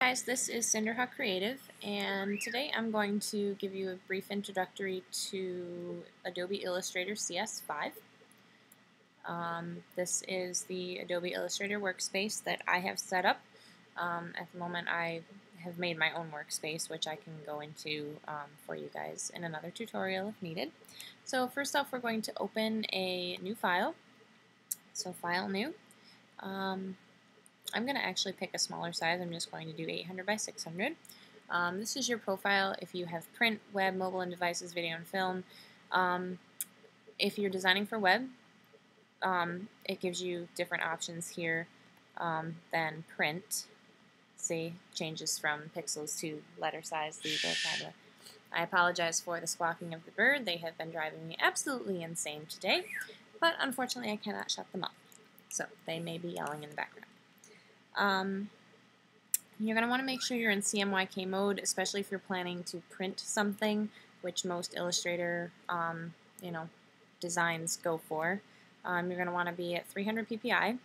guys, this is Cinderhawk Creative, and today I'm going to give you a brief introductory to Adobe Illustrator CS5. This is the Adobe Illustrator workspace that I have set up. At the moment I have made my own workspace, which I can go into for you guys in another tutorial if needed. So first off, we're going to open a new file. So File, New. I'm going to actually pick a smaller size. I'm just going to do 800 by 600. This is your profile if you have print, web, mobile and devices, video and film. If you're designing for web, it gives you different options here than print. See, changes from pixels to letter size. I apologize for the squawking of the bird. They have been driving me absolutely insane today, but unfortunately I cannot shut them up. So they may be yelling in the background. You're going to want to make sure you're in CMYK mode, especially if you're planning to print something, which most Illustrator designs go for. You're going to want to be at 300 ppi.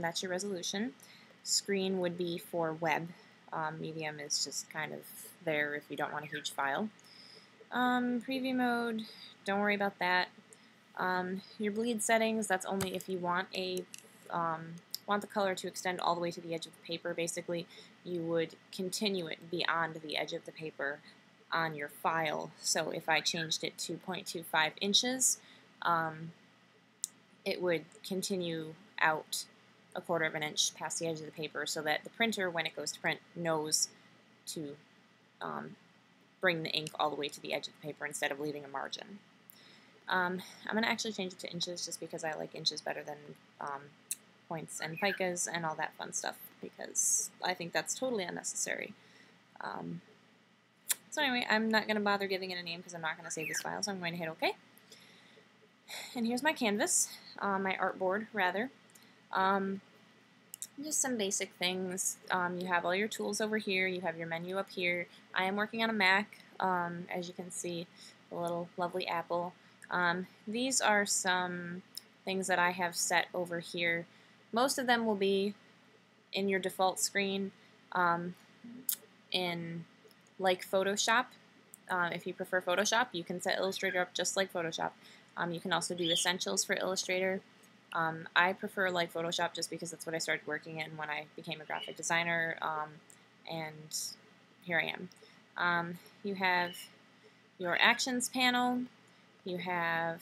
That's your resolution. Screen would be for web. Medium is just kind of there if you don't want a huge file. Preview mode, don't worry about that. Your bleed settings, that's only if you want the color to extend all the way to the edge of the paper. Basically, you would continue it beyond the edge of the paper on your file. So if I changed it to 0.25 inches, it would continue out a quarter of an inch past the edge of the paper so that the printer, when it goes to print, knows to bring the ink all the way to the edge of the paper instead of leaving a margin. I'm going to actually change it to inches just because I like inches better than points and picas and all that fun stuff, because I think that's totally unnecessary. So anyway, I'm not going to bother giving it a name because I'm not going to save this file, so I'm going to hit OK. And here's my canvas, my artboard rather. Just some basic things. You have all your tools over here, you have your menu up here. I am working on a Mac, as you can see, the little lovely apple. These are some things that I have set over here. Most of them will be in your default screen in like Photoshop. If you prefer Photoshop, you can set Illustrator up just like Photoshop. You can also do essentials for Illustrator. I prefer like Photoshop just because that's what I started working in when I became a graphic designer, and here I am. You have your actions panel. You have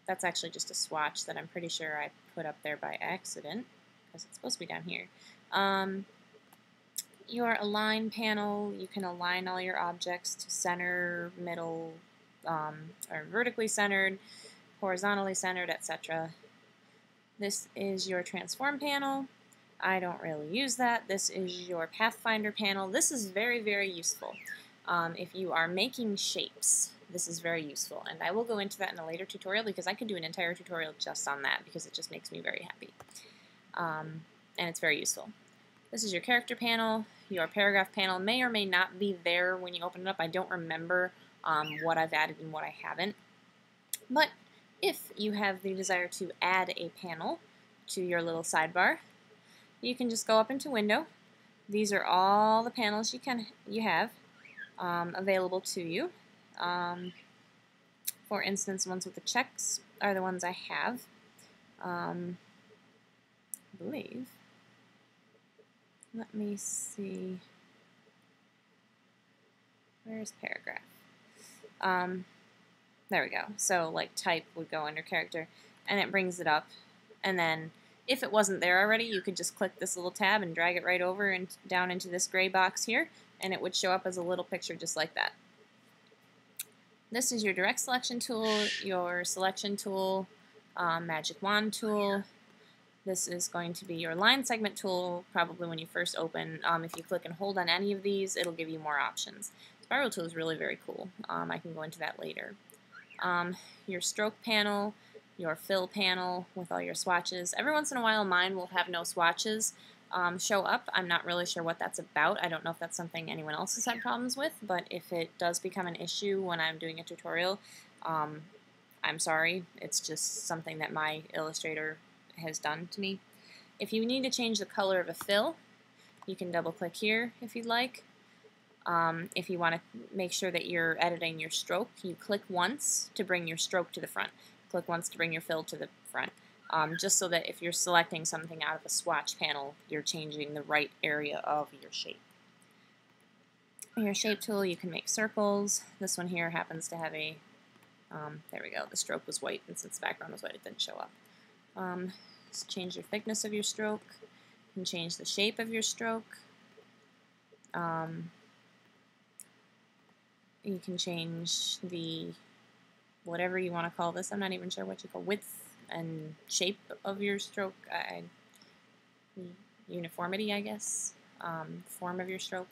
that's actually just a swatch that I'm pretty sure I put up there by accident because it's supposed to be down here. Your align panel, you can align all your objects to center, middle, or vertically centered, horizontally centered, etc. This is your transform panel. I don't really use that. This is your pathfinder panel. This is very, very useful. If you are making shapes, this is very useful, and I will go into that in a later tutorial because I could do an entire tutorial just on that because it just makes me very happy. And it's very useful. This is your character panel. Your paragraph panel may or may not be there when you open it up. I don't remember what I've added and what I haven't. But if you have the desire to add a panel to your little sidebar, you can just go up into Window. These are all the panels you have available to you. For instance, ones with the checks are the ones I have. I believe. Let me see. Where's paragraph? There we go. So like type would go under character, and it brings it up. And then if it wasn't there already, you could just click this little tab and drag it right over and down into this gray box here, and it would show up as a little picture just like that. This is your direct selection tool, your selection tool, magic wand tool. This is going to be your line segment tool, probably when you first open. If you click and hold on any of these, it'll give you more options. Spiral tool is really very cool. I can go into that later. Your stroke panel, your fill panel with all your swatches. Every once in a while mine will have no swatches show up. I'm not really sure what that's about. I don't know if that's something anyone else has had problems with, but if it does become an issue when I'm doing a tutorial, I'm sorry. It's just something that my Illustrator has done to me. If you need to change the color of a fill, You can double click here if you'd like. If you want to make sure that you're editing your stroke, you click once to bring your stroke to the front. Click once to bring your fill to the front. Just so that if you're selecting something out of a swatch panel, you're changing the right area of your shape. In your shape tool, you can make circles. This one here happens to have a, there we go, the stroke was white, and since the background was white, it didn't show up. Just change your thickness of your stroke. You can change the shape of your stroke. You can change the, whatever you want to call this, I'm not even sure what you call width and shape of your stroke, uniformity, I guess, form of your stroke.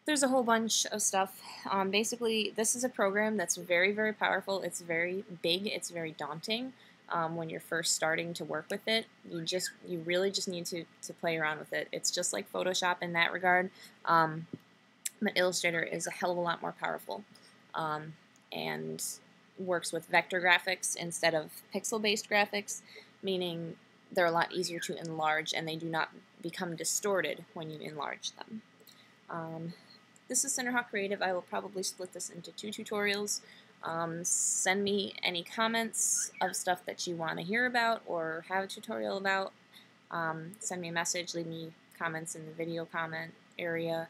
There's a whole bunch of stuff. Basically, this is a program that's very, very powerful. It's very big. It's very daunting when you're first starting to work with it. You really just need to play around with it. It's just like Photoshop in that regard. But Illustrator is a hell of a lot more powerful and works with vector graphics instead of pixel-based graphics, meaning they're a lot easier to enlarge and they do not become distorted when you enlarge them. This is Cinderhawk Creative. I will probably split this into 2 tutorials. Send me any comments of stuff that you want to hear about or have a tutorial about. Send me a message, leave me comments in the video comment area.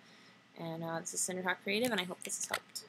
And this is Cinderhawk Creative, and I hope this has helped.